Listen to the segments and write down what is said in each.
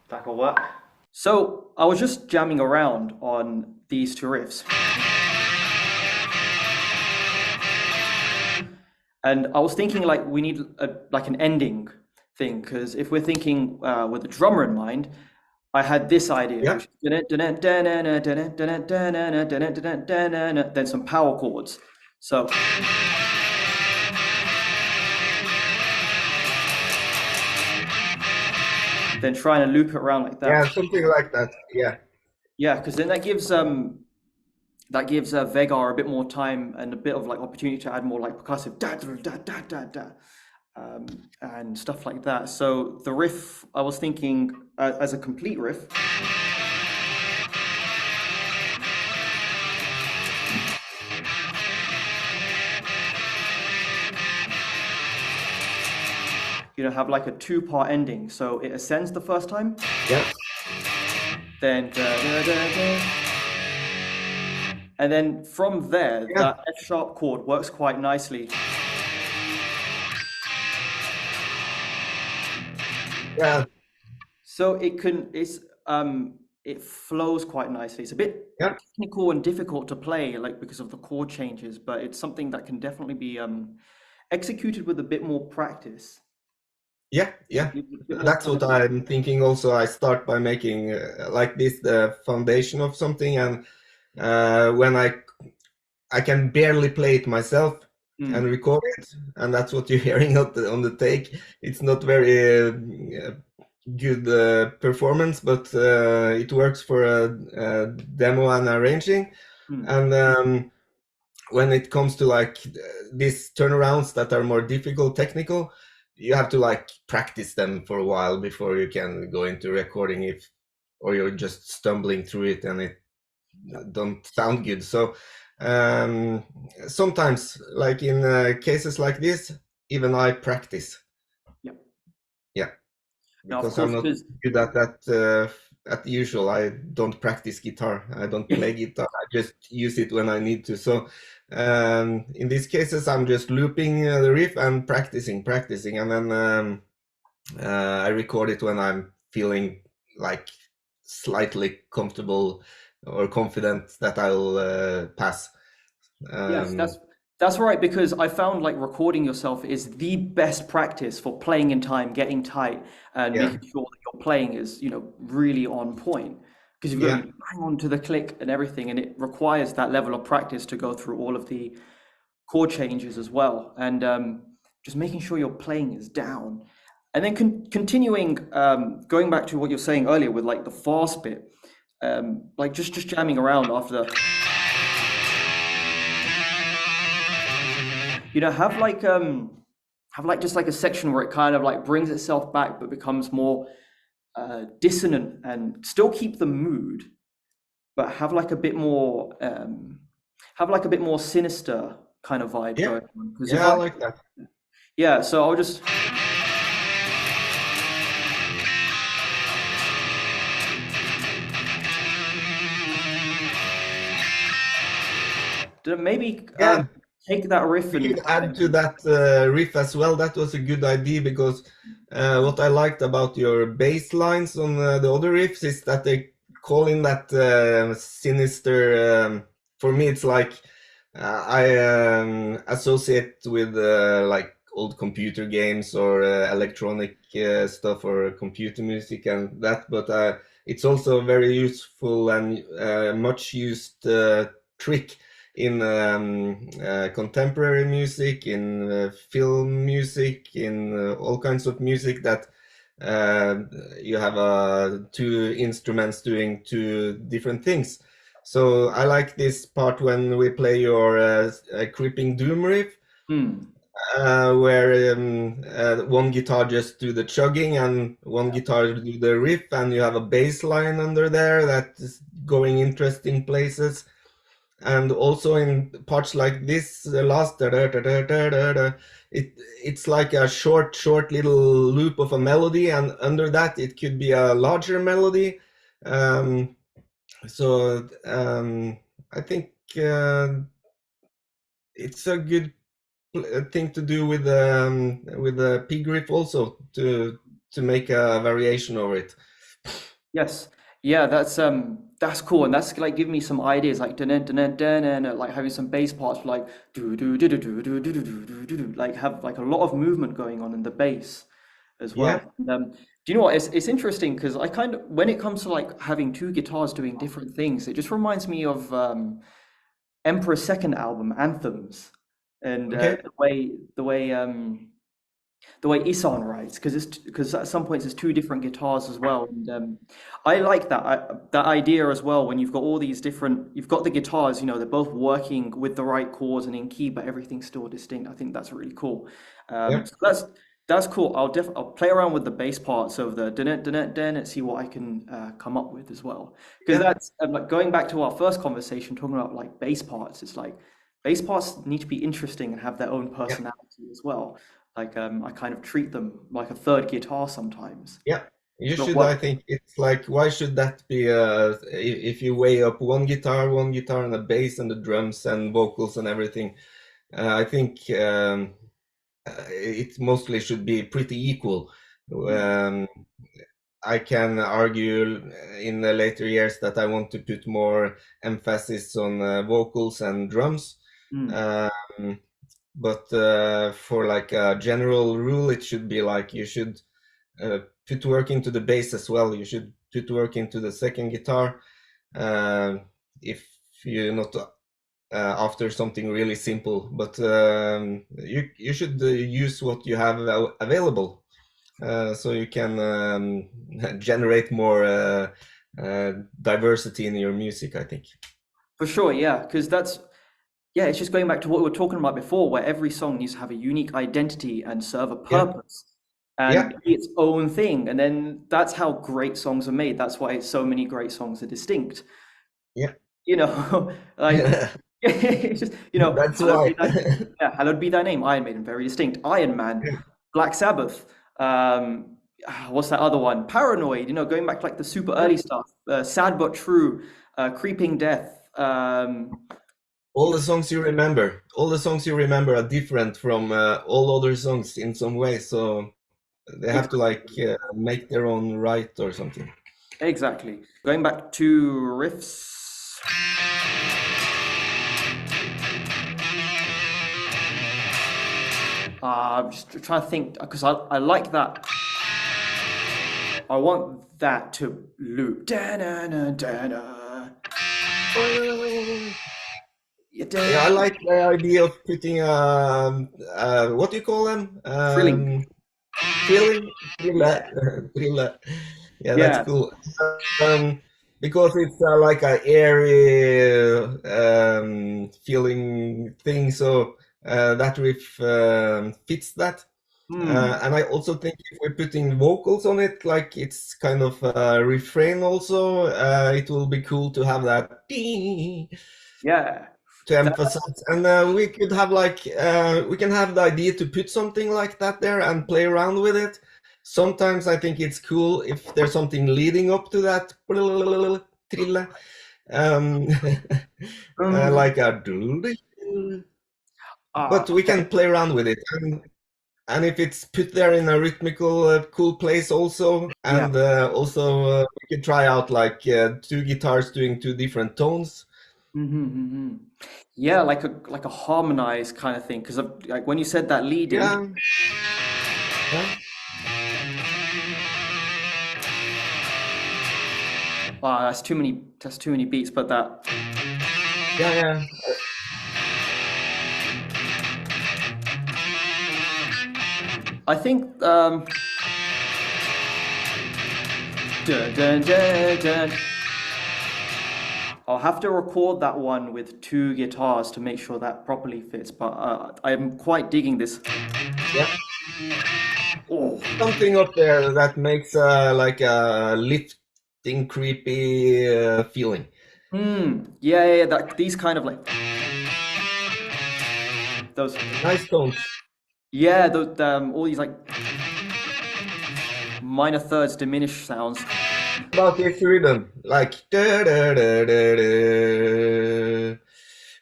That'll work. So I was just jamming around on these two riffs, and I was thinking like we need like an ending thing because if we're thinking with the drummer in mind, I had this idea, Yeah, which is then some power chords. So then trying to loop it around like that. yeah, something like that. Yeah, Yeah, because then that gives Vegar a bit more time and a bit of like opportunity to add more like percussive da da da da da da and stuff like that. So the riff, I was thinking as a complete riff, have like a two-part ending. So it ascends the first time, yeah, then da, da, da, da, and then from there, yeah, that F sharp chord works quite nicely. yeah, So it flows quite nicely. It's a bit yeah, technical and difficult to play, like because of the chord changes, but it's something that can definitely be executed with a bit more practice. yeah, yeah. Gives it a bit more That's kind what of I'm thinking. Also, I start by making like this the foundation of something, and when I can barely play it myself and mm, record it, and that's what you're hearing on the take. It's not very good performance, but it works for a demo and arranging. mm. And when it comes to like these turnarounds that are more difficult technical, you have to like practice them for a while before you can go into recording, if or you're just stumbling through it and it Yeah, don't sound good. So um, sometimes, like in cases like this, even I practice. yeah. Yeah, Now, of because I'm course, not because good at that. At the usual, I don't practice guitar. I don't play guitar. I just use it when I need to. So in these cases, I'm just looping the riff and practicing, and then I record it when I'm feeling like slightly comfortable or confident that I'll pass. yes, Um, that's right. Because I found like recording yourself is the best practice for playing in time, getting tight, and yeah, making sure that your playing is, really on point. Because you've got to yeah, be bang on to the click and everything, and it requires that level of practice to go through all of the chord changes as well, and just making sure your playing is down, and then continuing, going back to what you're saying earlier with like the fast bit, like just jamming around after the, have like just like a section where it kind of like brings itself back but becomes more dissonant and still keep the mood, but have like a bit more sinister kind of vibe yeah, going on. Because if yeah. I I like that. yeah, so I'll just maybe Yeah, take that riff we and could add to that riff as well. That was a good idea because what I liked about your bass lines on the other riffs is that they call in that sinister. For me, it's like I associate with like old computer games or electronic stuff or computer music and that, but it's also a very useful and much used trick in contemporary music, in film music, in all kinds of music that uh, you have two instruments doing two different things. So I like this part when we play your creeping doom riff, hmm. where one guitar just do the chugging and one guitar do the riff, and you have a bass line under there that is going interesting places. And also in parts like this, the last it it's like a short little loop of a melody, and under that it could be a larger melody. um, so I think it's a good thing to do with the pig riff also, to make a variation over it. Yes. Yeah, that's cool. And that's like giving me some ideas like dun dun dun dun and like having some bass parts like do do do do do do do do do do do like have like a lot of movement going on in the bass as Yeah, well. And, do you know what? It's interesting because I kind of when it comes to like having two guitars doing different things, it just reminds me of Emperor's second album, Anthems, and okay. the way Isan writes, because at some points there's two different guitars as well, and I like that idea as well. When you've got all these different, you've got the guitars, you know, they're both working with the right chords and in key, but everything's still distinct. I think that's really cool. Yeah, So that's cool. I'll play around with the bass parts of the dun dun dun and see what I can come up with as well. Because yeah, that's like going back to our first conversation, talking about like bass parts. It's like bass parts need to be interesting and have their own yeah, personality as well. Like I kind of treat them like a third guitar sometimes. yeah. You But should, what? I think it's like, why should that be, if you weigh up one guitar and a bass and the drums and vocals and everything, I think it mostly should be pretty equal. Mm, Um, I can argue in the later years that I want to put more emphasis on vocals and drums. mm, Um, but for like a general rule, it should be like you should uh, put work into the bass as well. You should put work into the second guitar. Uh, if you're not after something really simple, but you should use what you have available, so you can generate more diversity in your music, I think. for sure, yeah. Because that's yeah. It's just going back to what we were talking about before, where every song needs to have a unique identity and serve a Yeah, purpose and yeah, be its own thing. And then that's how great songs are made. That's why so many great songs are distinct. yeah. You know, like it's just That's hallowed why. be thy yeah, hallowed be thy name, Iron Maiden, very distinct. Iron Man, Yeah, Black Sabbath, what's that other one? Paranoid, going back to like the super yeah. early stuff, Sad But True, Creeping Death, All the songs you remember are different from all other songs in some way, so they have to like exactly, make their own right or something. exactly. Going back to riffs, I'm just trying to think because I like that. I want that to loop. Da-na-na, da-na. Yeah, Yeah, I da- like the idea of putting what do you call them? Thrilling. Thrilling, thriller, Yeah, thriller. Yeah, that's yeah. cool. Because it's like a airy feeling thing, so that riff fits that. Hmm. And I also think if we're putting vocals on it, like it's kind of a refrain also, it will be cool to have that Yeah. to That, emphasize. And we could have like we can have the idea to put something like that there and play around with it. Sometimes I think it's cool if there's something leading up to that trilla, um, um, like a but we okay. can play around with it. And if it's put there in a rhythmical, cool place also, Yeah. and also we can try out like two guitars doing two different tones. Hmm. Yeah, like a harmonized kind of thing. Because like when you said that lead in, Yeah, yeah, that's too many beats. But that yeah, yeah. I think dun, dun, dun, dun. I'll have to record that one with two guitars to make sure that properly fits. But I'm quite digging this. Yeah. Oh, Something up there that makes like a lifting, creepy feeling. yeah, yeah, yeah. These kind of like those. Nice tones. Yeah, those all these like minor thirds diminished sounds. About this rhythm, like da da da da da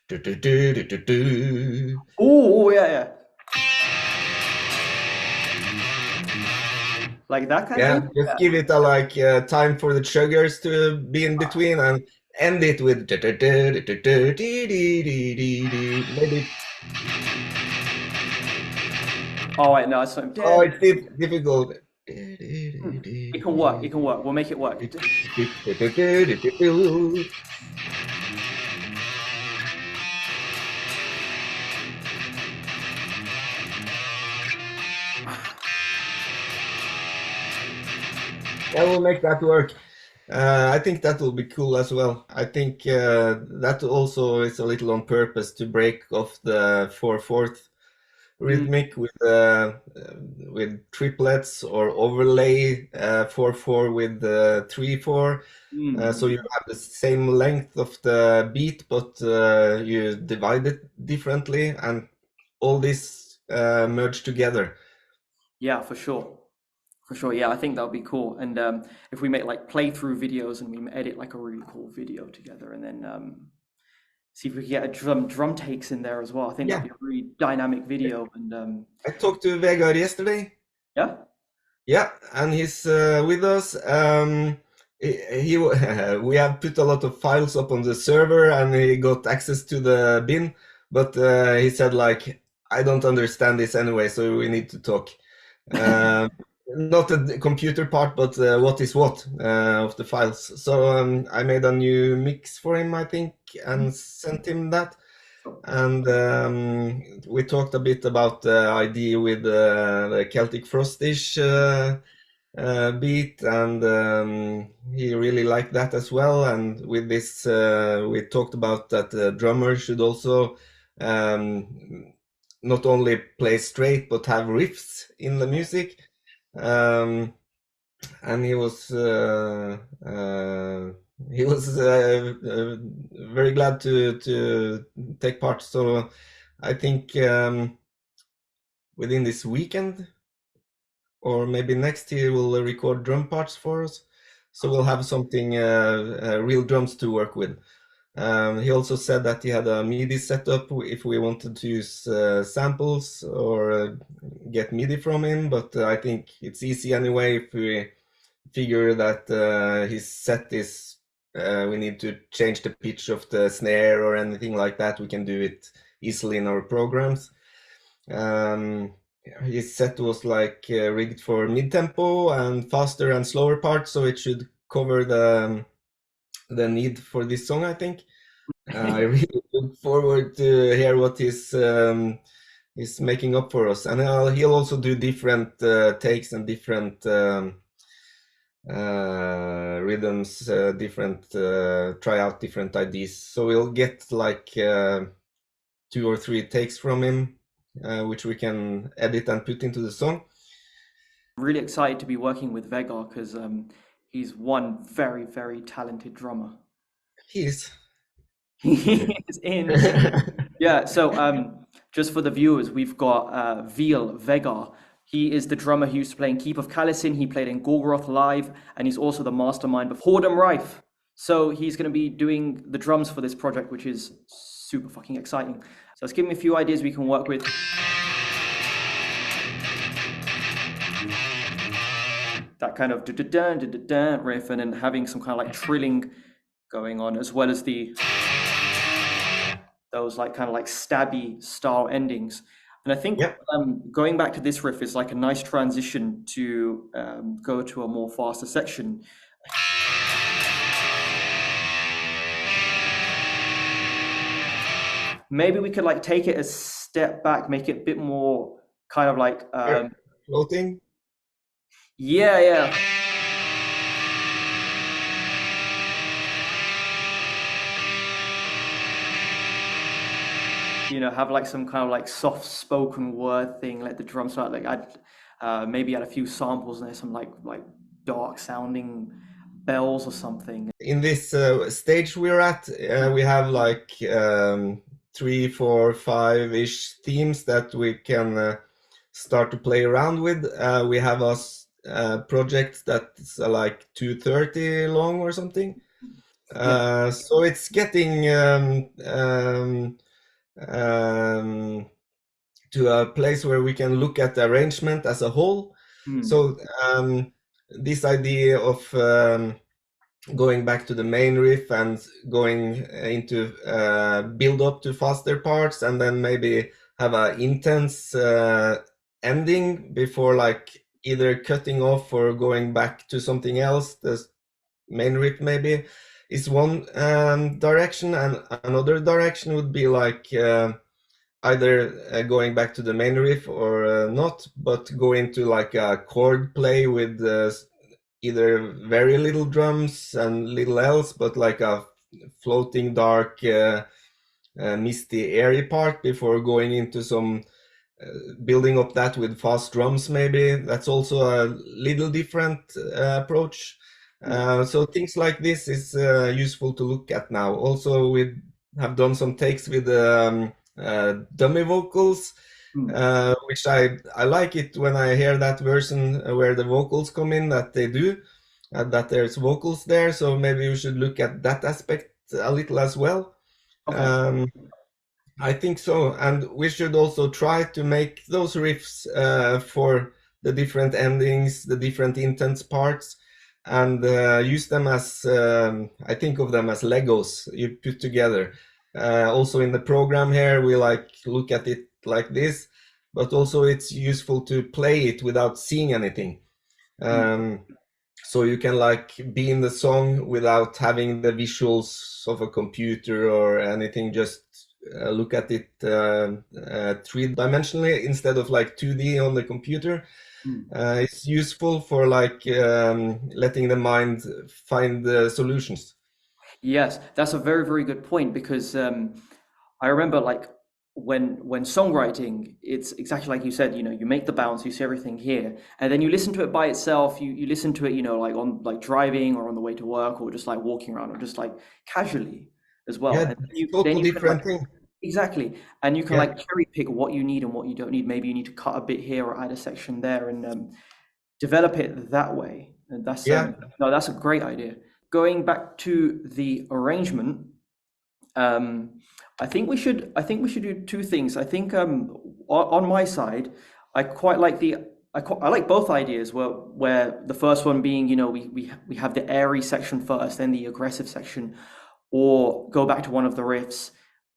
do do do do do do. Oh, yeah, yeah. like that kind of Yeah, thing. just give it a like time for the chuggers to be in between and end it with maybe. Oh wait, no, it's not. Oh, it's difficult. It can work. It can work. We'll make it work. Yeah, we'll make that work. I think that will be cool as well. I think that also is a little on purpose to break off the 4/4 Mm, rhythmic with triplets or overlay 4/4 with 3/4. So you mm. have the same length of the beat, but you divide it differently, and all this merge together. Yeah, for sure. For sure. Yeah, I think that would be cool. And if we make like playthrough videos and we edit like a really cool video together, and then see if we can get a drum takes in there as well. I think that'd Yeah, be a really dynamic video. And I talked to Vegard yesterday. yeah, Yeah, and he's with us. We have put a lot of files up on the server, and he got access to the bin. But he said like, I don't understand this anyway, so we need to talk. Um, Not the computer part, but what is what of the files. So I made a new mix for him, I think, and sent him that. And we talked a bit about the idea with the Celtic Frostish beat, and he really liked that as well. And with this, we talked about that the drummer should also not only play straight but have riffs in the music. Um, and he was very glad to take part. So I think within this weekend or maybe next year we'll record drum parts for us. So we'll have something real drums to work with. He also said that he had a MIDI setup if we wanted to use samples or get MIDI from him, but I think it's easy anyway if we figure that his set is we need to change the pitch of the snare or anything like that. We can do it easily in our programs. His set was like rigged for mid-tempo and faster and slower parts, so it should cover the need for this song, I think. I really look forward to hear what he's making up for us, and he'll also do different takes and different rhythms, different try out different ideas. So we'll get like 2 or 3 takes from him, which we can edit and put into the song. I'm really excited to be working with Vegar because he's one very, very talented drummer. He's He is insane. Yeah, so just for the viewers, we've got Veal Vegar. He is the drummer who used to play in Keep of Kalisin. He played in Gorgoroth Live, and he's also the mastermind of Hordem Rife. So he's going to be doing the drums for this project, which is super fucking exciting. So let's give him a few ideas we can work with. That kind of da-da-da, riff, and then having some kind of like trilling going on, as well as those like kind of like stabby style endings. And I think Yep. going back to this riff is like a nice transition to go to a more faster section. Maybe we could like take it a step back, make it a bit more kind of like Floating. yeah, yeah. You know, have like some kind of like soft spoken word thing, let the drums start like I'd maybe add a few samples and there's some like dark sounding bells or something. In this stage we're at, we have like 3, 4, 5-ish themes that we can start to play around with. We have a project that's like 2:30 long or something. Yeah. So it's getting um, to a place where we can look at the arrangement as a whole. Hmm. So this idea of going back to the main riff and going into build up to faster parts and then maybe have a intense ending before like either cutting off or going back to something else. The main riff maybe is one direction, and another direction would be like either going back to the main riff or not, but go into like a chord play with either very little drums and little else, but like a floating dark, misty, airy part before going into some building up that with fast drums. Maybe that's also a little different approach. Hmm. So things like this is useful to look at now. Also, we have done some takes with dummy vocals, Hmm. which I like it when I hear that version where the vocals come in, that they do, that there's vocals there. So maybe you should look at that aspect a little as well. Okay. Um, I think so, and we should also try to make those riffs for the different endings, the different intense parts, and use them as I think of them as Legos you put together. Also in the program here, we like look at it like this, but also it's useful to play it without seeing anything. Hmm. Um, so you can like be in the song without having the visuals of a computer or anything, just look at it three-dimensionally instead of like 2D on the computer. Hmm. It's useful for like letting the mind find the solutions. Yes, that's a very, very good point because I remember like when songwriting, it's exactly like you said, you make the bounce, you see everything here, and then you listen to it by itself, you listen to it, like on like driving or on the way to work or just like walking around or just like casually as well. Yeah, And it's then total you can like different thing. exactly, and you can Yeah, like cherry pick what you need and what you don't need. Maybe you need to cut a bit here or add a section there and develop it that way. And that's yeah, no, that's a great idea. Going back to the arrangement, um, I think we should do two things. I think on my side, I quite like I like both ideas where the first one being, we have the airy section first, then the aggressive section, or go back to one of the riffs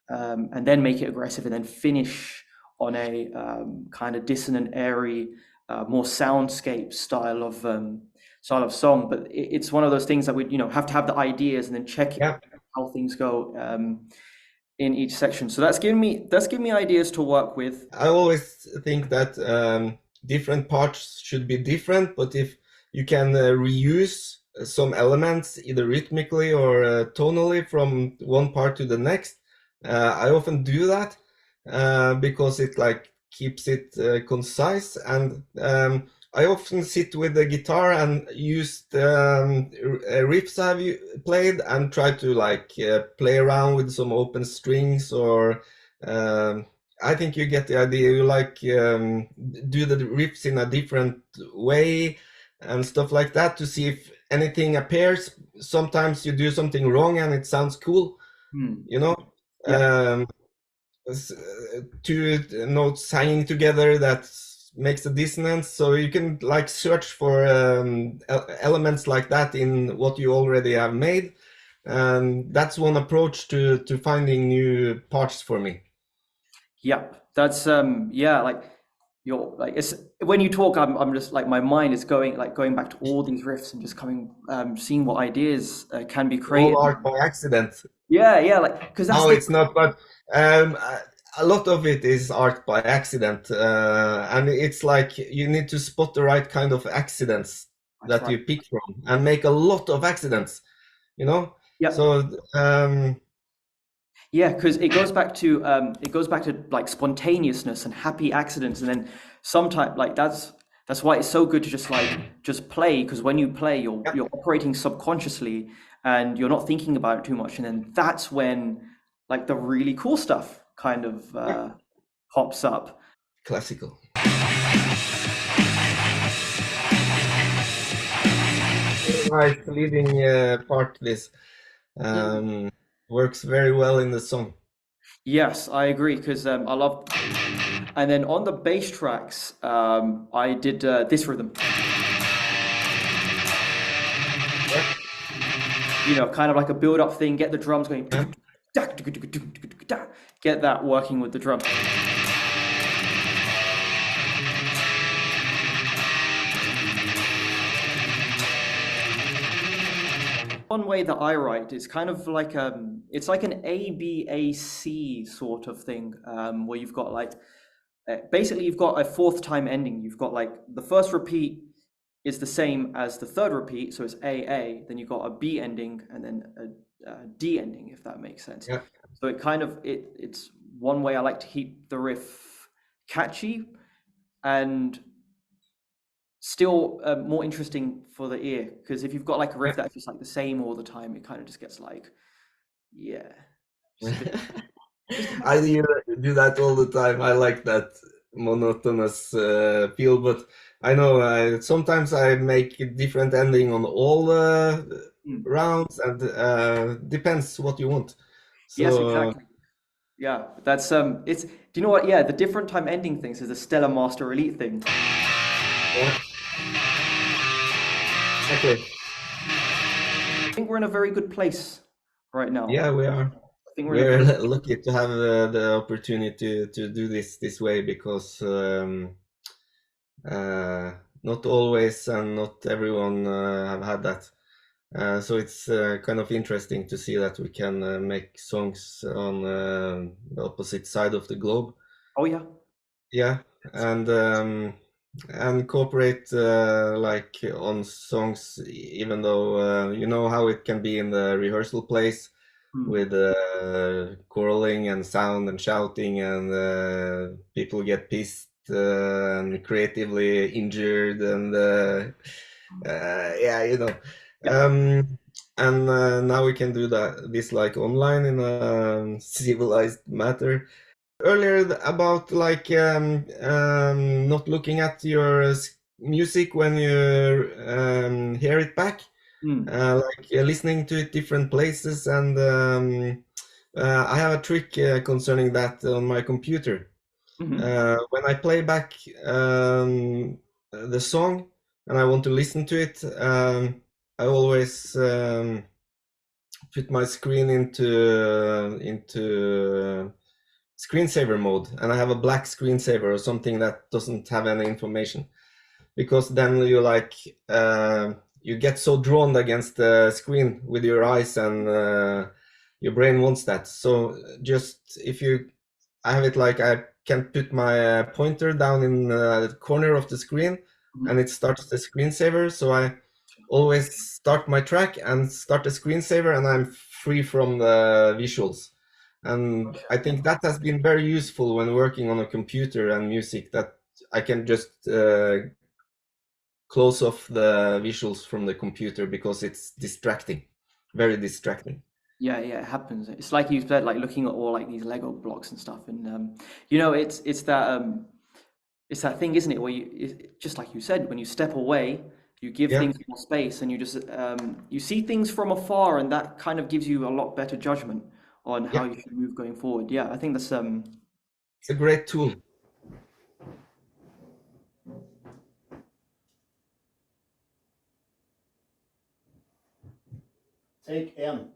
and then make it aggressive and then finish on a kind of dissonant, airy, more soundscape style of song. But it's one of those things that we have to have the ideas and then check yeah. how things go in each section. So that's given me ideas to work with. I always think that different parts should be different, but if you can reuse some elements either rhythmically or tonally from one part to the next, I often do that because it like keeps it concise. And I often sit with the guitar and use the riffs played and try to like play around with some open strings or um, I think you get the idea. You like do the riffs in a different way and stuff like that to see if anything appears. Sometimes you do something wrong and it sounds cool, Hmm. you know. Yeah. Um, two notes hanging together that makes a dissonance. So you can like search for elements like that in what you already have made. And that's one approach to finding new parts for me. Yep. That's yeah, like you're like it's when you talk, I'm just like my mind is going back to all these riffs and just coming seeing what ideas can be All created. art by accident. Yeah, yeah, like because that's No, the it's not, but um, a lot of it is art by accident, and it's like you need to spot the right kind of accidents that's that right. you pick from, and make a lot of accidents, you know. Yep. So Yeah, because it goes back to like spontaneousness and happy accidents, and then sometimes like that's why it's so good to just play because when you play, you're yeah, you're operating subconsciously and you're not thinking about it too much, and then that's when like the really cool stuff kind of yeah, pops up. classical. Right, leading part. This works very well in the song. Yes, I agree because And then on the bass tracks, I did this rhythm. You know, kind of like a build-up thing. Get the drums going. Yeah. Get that working with the drum. One way that I write is kind of like it's like an A-B-A-C sort of thing, where you've got like basically you've got a fourth time ending. You've got like the first repeat is the same as the third repeat, so it's A-A. Then you've got a B ending and then a D ending, if that makes sense. Yeah. So it kind of it's one way I like to keep the riff catchy and still more interesting for the ear, because if you've got like a riff that's just like the same all the time, it kind of just gets like, yeah, just a bit, I do that all the time. I like that monotonous feel, but I know sometimes I make a different ending on all rounds, and depends what you want. yes, So exactly. Yeah, that's it's, do you know what? Yeah, the different time ending things is a Stellar Master Elite thing. yeah, exactly. I think we're in a very good place right now. Yeah, we are. I think we're in a We're very lucky to have the opportunity to do this way, because uh, not always and not everyone have had that. So it's kind of interesting to see that we can make songs on the opposite side of the globe. Oh yeah. Yeah, and cooperate like on songs, even though you know how it can be in the rehearsal place Hmm. with quarreling and sound and shouting, and people get pissed and creatively injured, and yeah, you know. Yeah. And now we can do this like online in a civilized matter. Earlier about like not looking at your music when you hear it back, Hmm. like listening to it different places, and I have a trick concerning that on my computer. Hmm. When I play back the song and I want to listen to it, I always put my screen into screensaver mode, and I have a black screensaver or something that doesn't have any information, because then you like you get so drawn against the screen with your eyes, and your brain wants that. So just if you, I have it like I can put my pointer down in the corner of the screen, and it starts the screensaver. So I always start my track and start the screensaver, and I'm free from the visuals. And I think that has been very useful when working on a computer and music, that I can just close off the visuals from the computer, because it's distracting, very distracting. Yeah, yeah, it happens. It's like you said, like looking at all like these Lego blocks and stuff, and you know, it's that thing, isn't it? Where just like you said, when you step away, you give Yeah, things more space, and you just you see things from afar, and that kind of gives you a lot better judgment on how yeah, you should move going forward. Yeah, I think that's it's a great tool. Take 1.